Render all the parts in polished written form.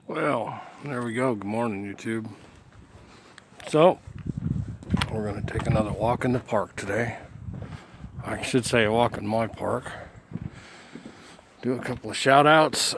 Well, there we go. Good morning, YouTube. So, we're going to take another walk in the park today. I should say a walk in my park. Do a couple of shout outs.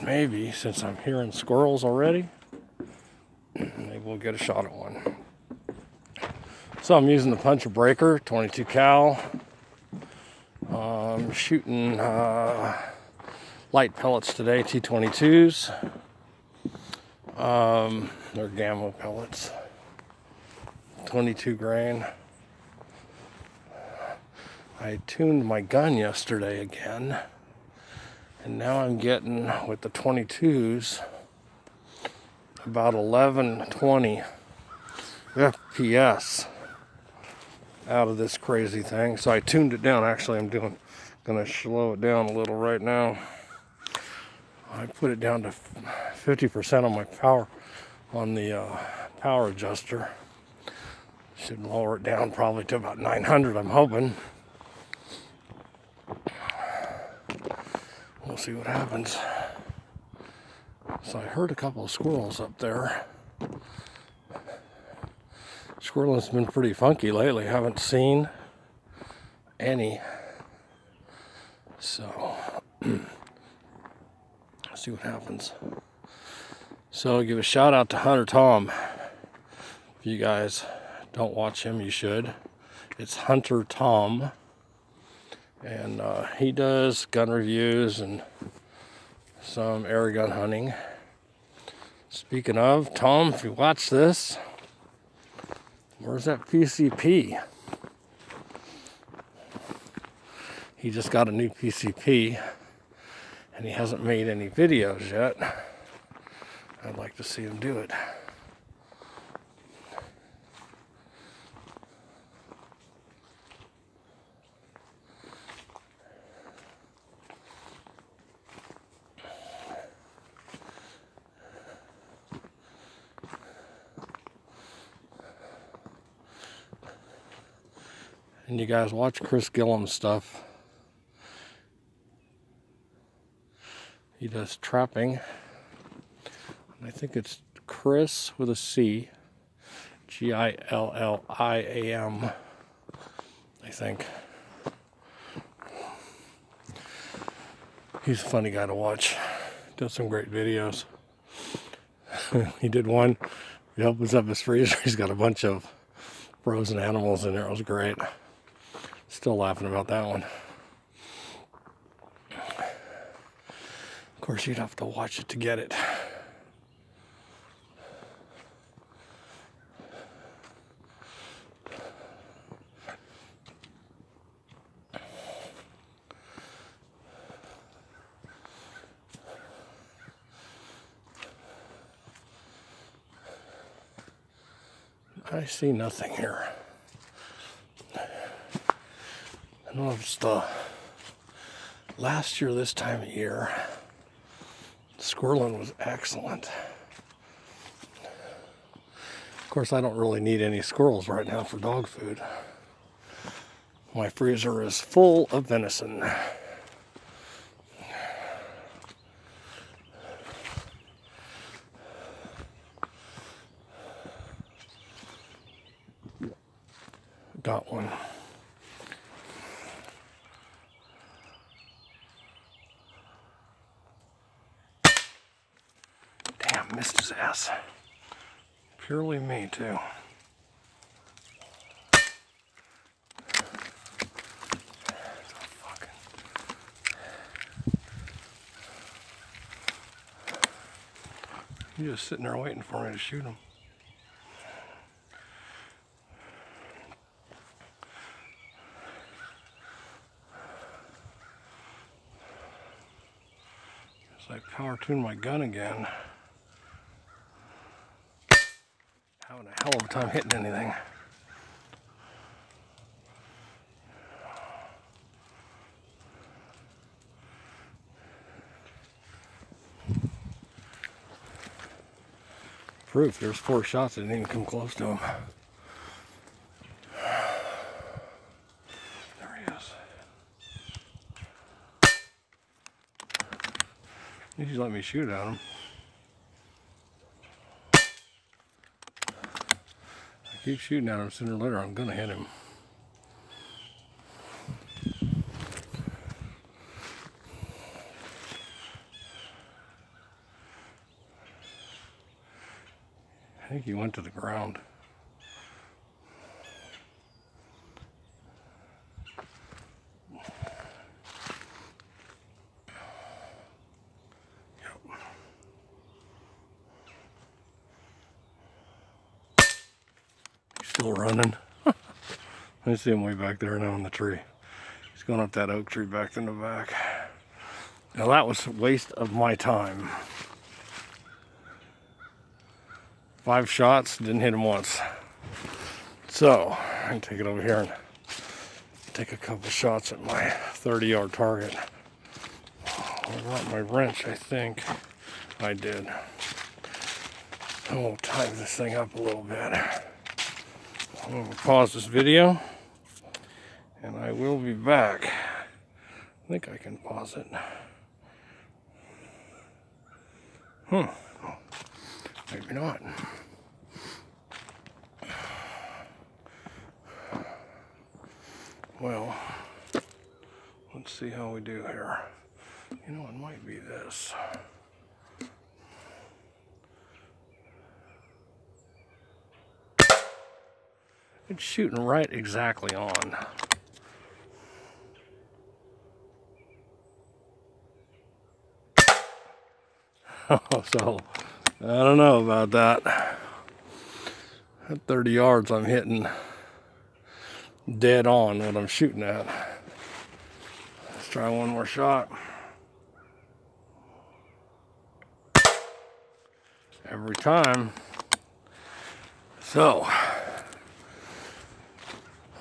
Maybe, since I'm hearing squirrels already, maybe we'll get a shot at one. So I'm using the puncher breaker, 22 cal. I'm shooting light pellets today, T22s. They're gamma pellets, 22 grain. I tuned my gun yesterday again, and now I'm getting, with the 22s, about 11-20 FPS out of this crazy thing. So I tuned it down. Actually, I'm gonna slow it down a little right now. I put it down to 50% on my power, on the power adjuster. Should lower it down probably to about 900, I'm hoping. We'll see what happens. So I heard a couple of squirrels up there. Squirreling's been pretty funky lately. Haven't seen any. So see what happens. So give a shout out to Hunter Tom. If you guys don't watch him, you should. It's Hunter Tom, and he does gun reviews and some air gun hunting. Speaking of, Tom, if you watch this, where's that PCP? He just got a new PCP, and he hasn't made any videos yet. I'd like to see him do it. And you guys watch Chris Gillum's stuff. He does trapping. And I think it's Chris with a C. Gilliam, I think. He's a funny guy to watch. Does some great videos. He did one. He opens up his freezer. He's got a bunch of frozen animals in there. It was great. Still laughing about that one. Of course, you'd have to watch it to get it. I see nothing here. I don't know if it's the last year this time of year. Squirreling was excellent. Of course, I don't really need any squirrels right now for dog food. My freezer is full of venison. Got one. Damn, missed his ass. Purely me, too. He's just sitting there waiting for me to shoot him. So I power tuned my gun again. Having a hell of a time hitting anything. Proof, there's 4 shots that didn't even come close to him. There he is. He's let me shoot at him. Keep shooting at him, sooner or later I'm gonna hit him. I think he went to the ground. Yep. He's still running. I see him way back there now in the tree. He's going up that oak tree back in the back. Now that was a waste of my time. 5 shots, didn't hit him once. So, I can take it over here and take a couple shots at my 30-yard target. I brought my wrench, I think. I did. I'm going to tighten this thing up a little bit. I'm going to pause this video, and I will be back. I think I can pause it. Maybe not. Well, let's see how we do here. You know, it might be this. It's shooting right exactly on. So, I don't know about that. At 30 yards, I'm hitting dead on what I'm shooting at. Let's try one more shot. Every time. So,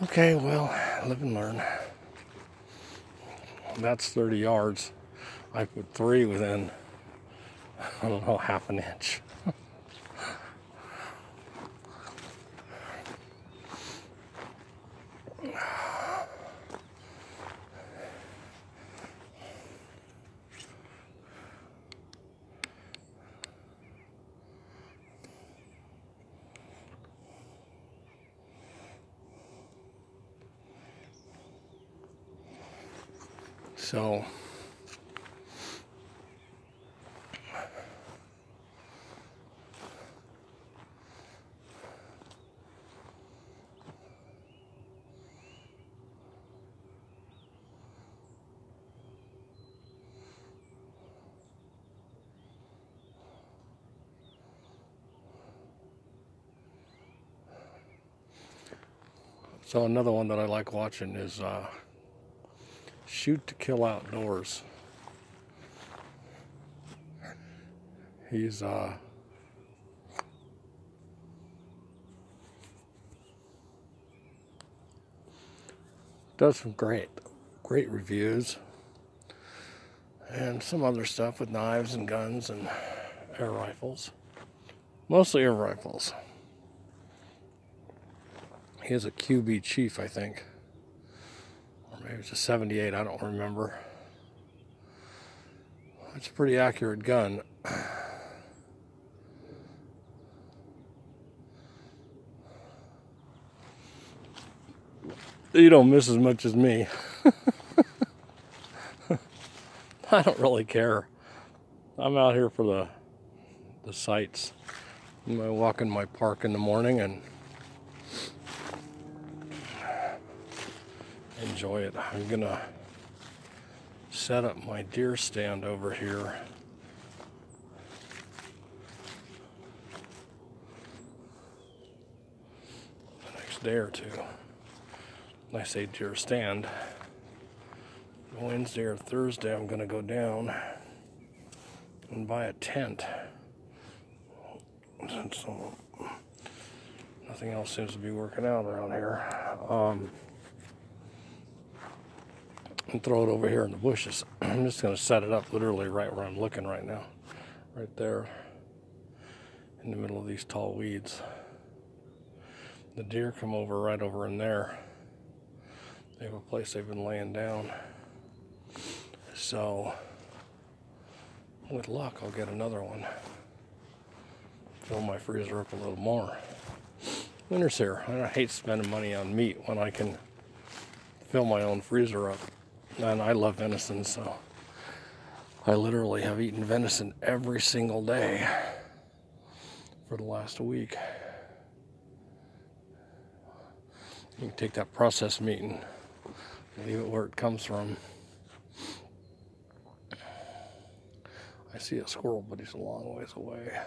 okay, well, live and learn. That's 30 yards. I put 3 within, I don't know, half an inch. So, another one that I like watching is Shoot to Kill Outdoors. He's does some great reviews and some other stuff with knives and guns and air rifles. Mostly air rifles. He has a QB Chief, I think. Or maybe it's a 78, I don't remember. It's a pretty accurate gun. You don't miss as much as me. I don't really care. I'm out here for the sights. I walk in my park in the morning and enjoy it. I'm gonna set up my deer stand over here. The next day or two. When I say deer stand, Wednesday or Thursday I'm gonna go down and buy a tent. So nothing else seems to be working out around here. And throw it over here in the bushes. I'm just gonna set it up literally right where I'm looking right now. Right there in the middle of these tall weeds. The deer come over right over in there. They have a place they've been laying down. So, with luck, I'll get another one. Fill my freezer up a little more. Winter's here. I hate spending money on meat when I can fill my own freezer up. And I love venison, so I literally have eaten venison every single day for the last week. You can take that processed meat and leave it where it comes from. I see a squirrel, but he's a long ways away.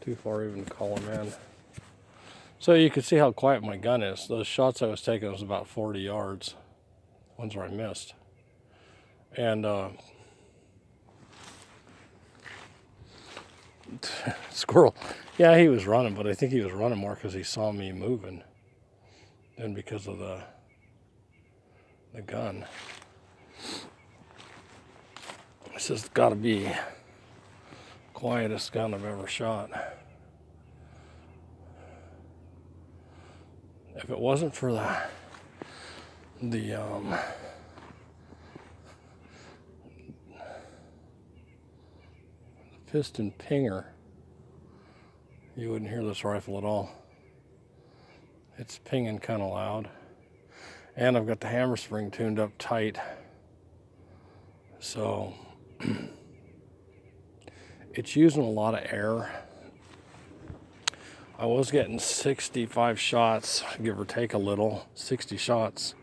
Too far even to call him in. So you can see how quiet my gun is. Those shots I was taking was about 40 yards. Ones where I missed. And squirrel, yeah, he was running, but I think he was running more because he saw me moving than because of the gun. This has got to be the quietest gun I've ever shot. If it wasn't for the piston pinger, you wouldn't hear this rifle at all. It's pinging kind of loud. And I've got the hammer spring tuned up tight. So it's using a lot of air. I was getting 65 shots, give or take a little, 60 shots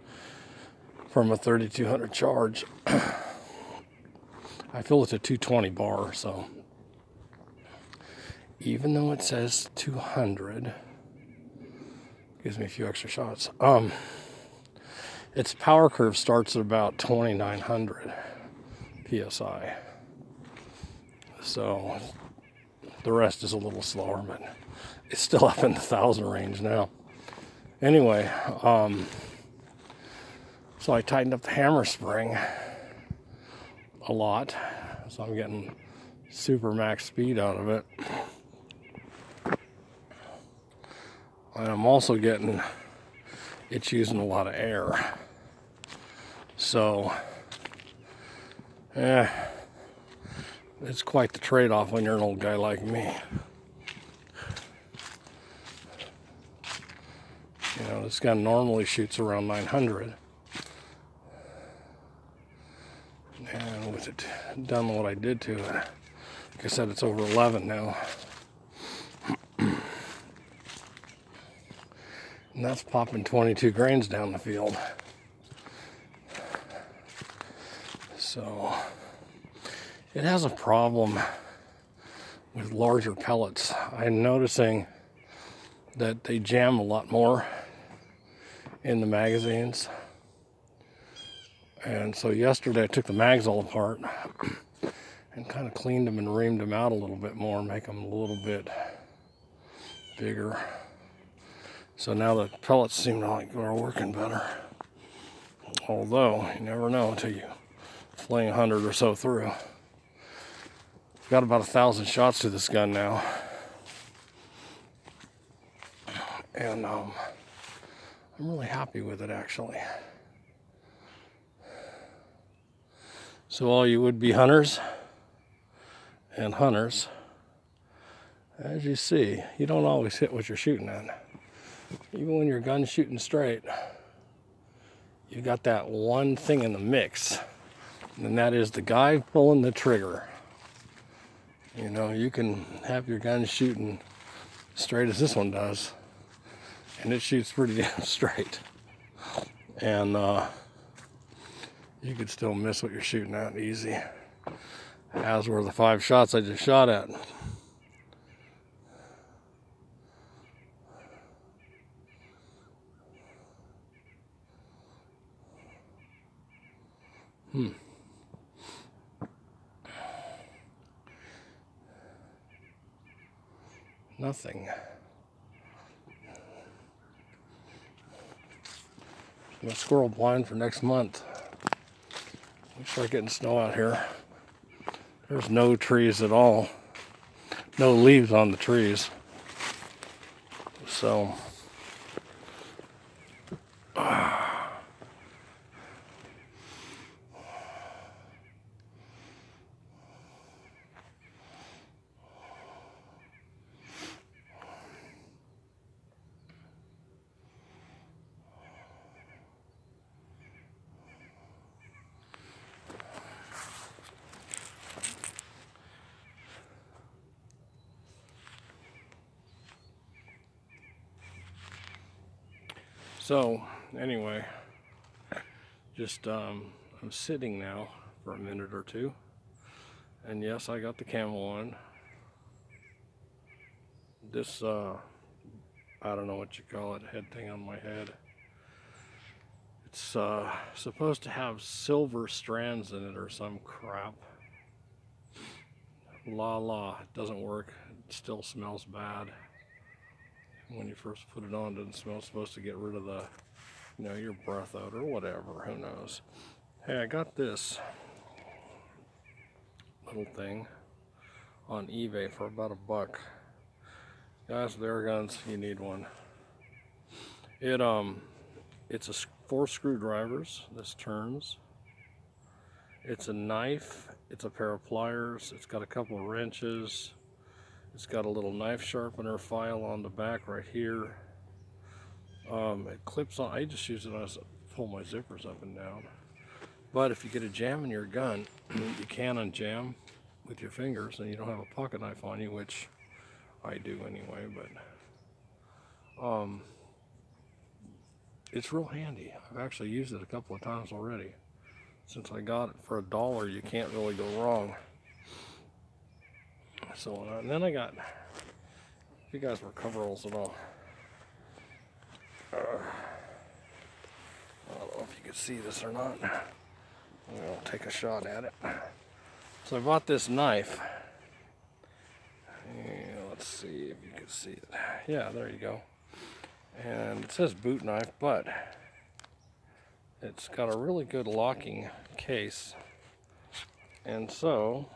from a 3200 charge. I feel it's a 220 bar, so even though it says 200, gives me a few extra shots. Its power curve starts at about 2900 PSI. So the rest is a little slower, but it's still up in the 1,000 range now. Anyway, so I tightened up the hammer spring a lot, so I'm getting super max speed out of it. And I'm also getting, it's using a lot of air. So, it's quite the trade-off when you're an old guy like me. You know, this gun normally shoots around 900. And with it done what I did to it, like I said, it's over 11 now. And that's popping 22 grains down the field. So it has a problem with larger pellets. I'm noticing that they jam a lot more in the magazines. And so yesterday I took the mags all apart and kind of cleaned them and reamed them out a little bit more, make them a little bit bigger. So now the pellets seem to like are working better. Although, you never know until you fling 100 or so through. I've got about 1,000 shots to this gun now. And I'm really happy with it, actually. So all you would-be hunters and hunters, as you see, you don't always hit what you're shooting at. Even when your gun's shooting straight, you got that one thing in the mix, and that is the guy pulling the trigger. You know, you can have your gun shooting straight as this one does, and it shoots pretty damn straight. And you could still miss what you're shooting at easy, as were the 5 shots I just shot at. Nothing. I'm a squirrel blind for next month. We start getting snow out here. There's no trees at all. No leaves on the trees. So So anyway, just I'm sitting now for a minute or two, and yes, I got the camel on. This I don't know what you call it, head thing on my head. It's supposed to have silver strands in it or some crap. It doesn't work. It still smells bad. When you first put it on, it doesn't smell. It's supposed to get rid of the, your breath out or whatever. Who knows? Hey, I got this little thing on eBay for about $1. Guys, with air guns, you need one. It's 4 screwdrivers. This turns. It's a knife. It's a pair of pliers. It's got a couple of wrenches. It's got a little knife sharpener file on the back right here. It clips on. I just use it as I pull my zippers up and down. But if you get a jam in your gun, you can unjam with your fingers, and you don't have a pocket knife on you, which I do anyway. But it's real handy. I've actually used it a couple of times already. Since I got it for $1, you can't really go wrong. So, and then I got, if you guys were coveralls at all, I don't know if you can see this or not. I'll take a shot at it. So I bought this knife. Let's see if you can see it. Yeah, there you go. And it says boot knife, but it's got a really good locking case. And so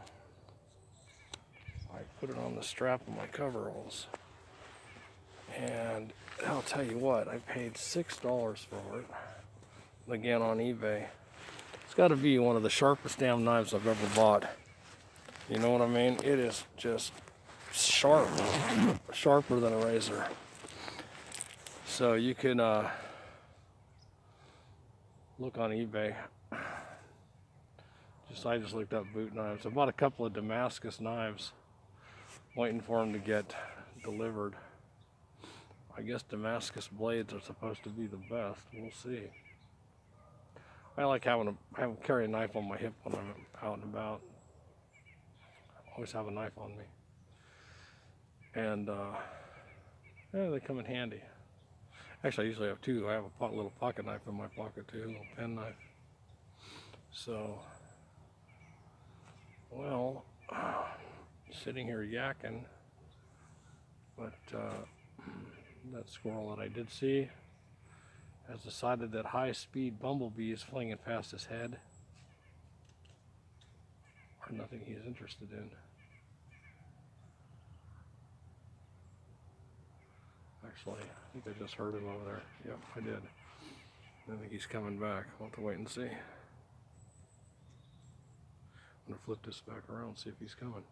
I put it on the strap of my coveralls. And I'll tell you what, I paid $6 for it. Again, on eBay. It's got to be one of the sharpest damn knives I've ever bought. You know what I mean? It is just sharp. Sharper than a razor. So you can look on eBay. I just looked up boot knives. I bought a couple of Damascus knives, waiting for them to get delivered. I guess Damascus blades are supposed to be the best. We'll see. I like carry a knife on my hip when I'm out and about. I always have a knife on me. And yeah, they come in handy. Actually, I usually have 2. I have a little pocket knife in my pocket too, a little pen knife. So, well, sitting here yakking, but that squirrel that I did see has decided that high-speed bumblebee is flinging past his head, or nothing he's interested in. Actually, I think I just heard him over there. Yep, I did. I think he's coming back. We'll have to wait and see. I'm going to flip this back around and see if he's coming.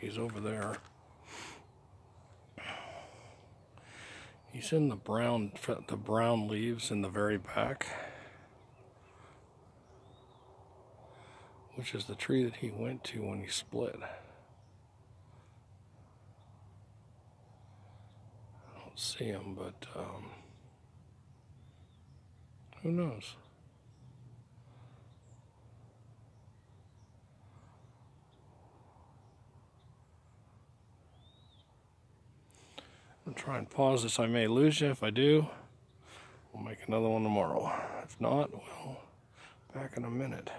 He's over there. He's in the brown leaves in the very back, which is the tree that he went to when he split. I don't see him, but who knows? I'll try and pause this. I may lose you. If I do, we'll make another one tomorrow. If not, well, back in a minute.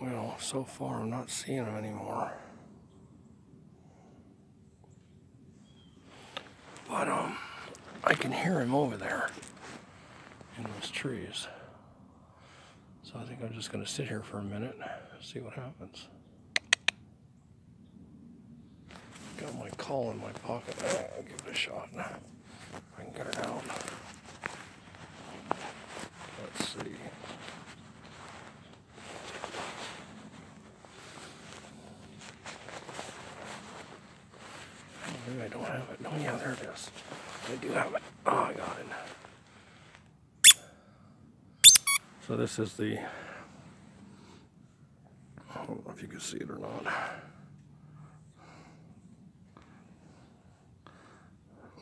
Well, so far I'm not seeing them anymore. But I can hear him over there in those trees. So I think I'm just going to sit here for a minute, see what happens. Got my call in my pocket. I'll give it a shot. I can get it out. Let's see. Maybe I don't have it. Oh yeah, there it is. I do have it. Oh, I got it. So this is the, I don't know if you can see it or not.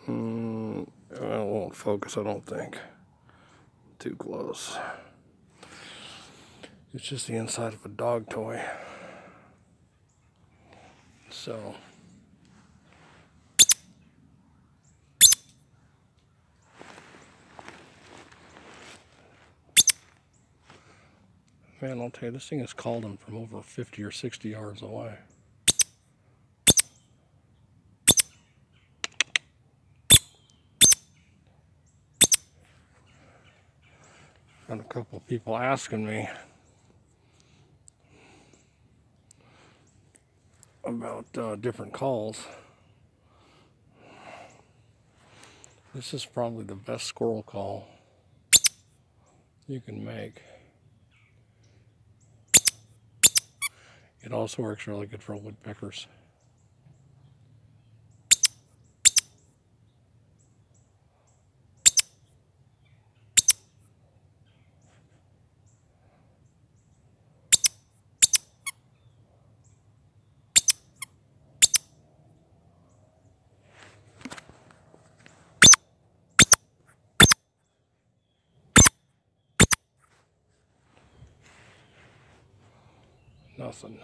It won't focus, I don't think. Too close. It's just the inside of a dog toy. So, man, I'll tell you, this thing has called him from over 50 or 60 yards away. Got a couple of people asking me about different calls. This is probably the best squirrel call you can make. It also works really good for woodpeckers. Nothing.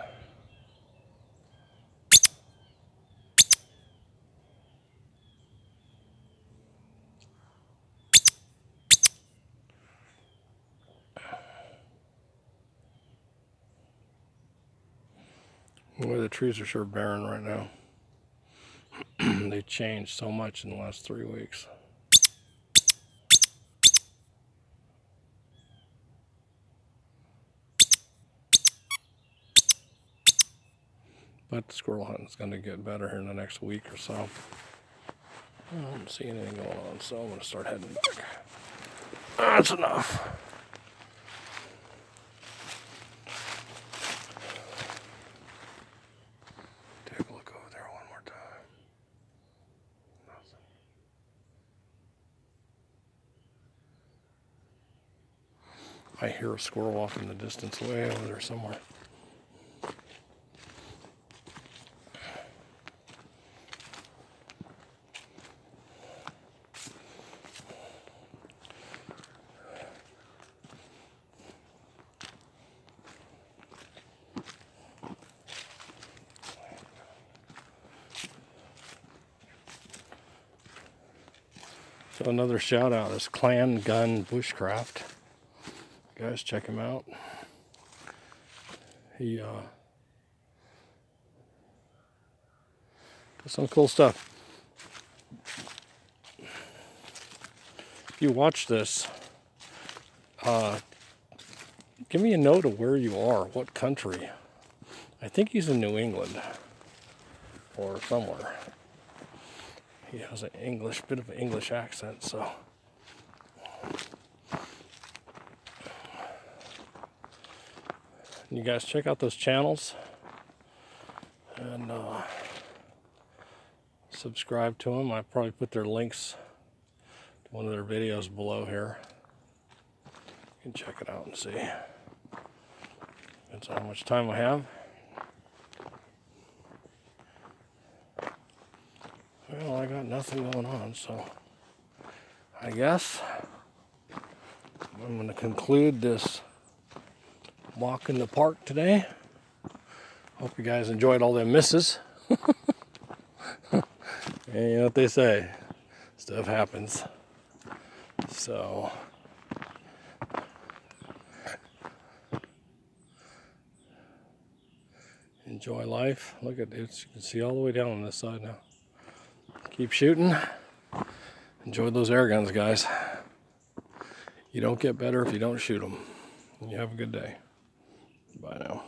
Boy, the trees are sure barren right now. They changed so much in the last 3 weeks. But the squirrel hunting's going to get better here in the next week or so. I don't see anything going on, so I'm going to start heading back. That's enough. Take a look over there one more time. Nothing. I hear a squirrel off in the distance way over there somewhere. So another shout out is Clan Gun Bushcraft. Guys, check him out. He does some cool stuff. If you watch this, give me a note of where you are, what country. I think he's in New England or somewhere. He has an bit of an English accent, so. You guys check out those channels and subscribe to them. I probably put their links to one of their videos below here. You can check it out and see. Depends on how much time I have. Well, I got nothing going on, so I guess I'm going to conclude this walk in the park today. Hope you guys enjoyed all them misses. And you know what they say, stuff happens. So Enjoy life. Look at this. You can see all the way down on this side now. Keep shooting. Enjoy those air guns, guys. You don't get better if you don't shoot them. You have a good day. Bye now.